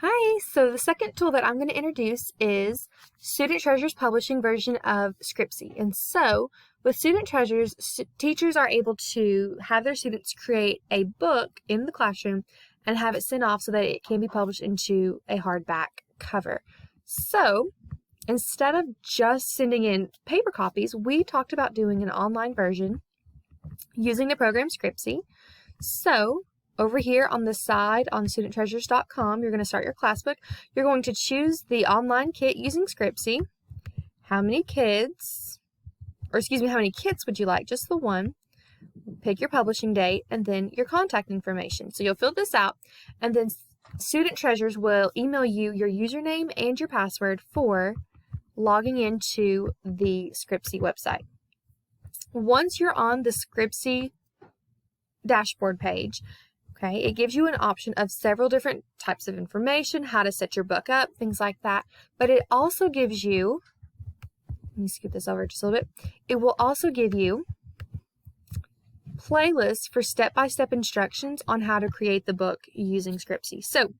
Hi, so the second tool that I'm going to introduce is Student Treasure's publishing version of Scripsi. And so with Student Treasures, teachers are able to have their students create a book in the classroom and have it sent off so that it can be published into a hardback cover. So instead of just sending in paper copies, we talked about doing an online version using the program Scripsi. So over here on the side on studenttreasures.com, you're going to start your class book. You're going to choose the online kit using Scripsi. How many kits would you like? Just the one. Pick your publishing date and then your contact information. So you'll fill this out and then Student Treasures will email you your username and your password for logging into the Scripsi website. Once you're on the Scripsi dashboard page, okay, it gives you an option of several different types of information, how to set your book up, things like that. But it also gives you, let me scoot this over just a little bit. It will also give you playlists for step-by-step instructions on how to create the book using Scripsi. So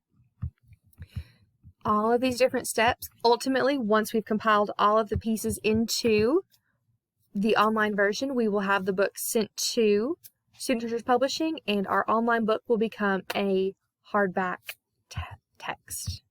all of these different steps, ultimately, once we've compiled all of the pieces into the online version, we will have the book sent to Student Treasures Publishing, and our online book will become a hardback text.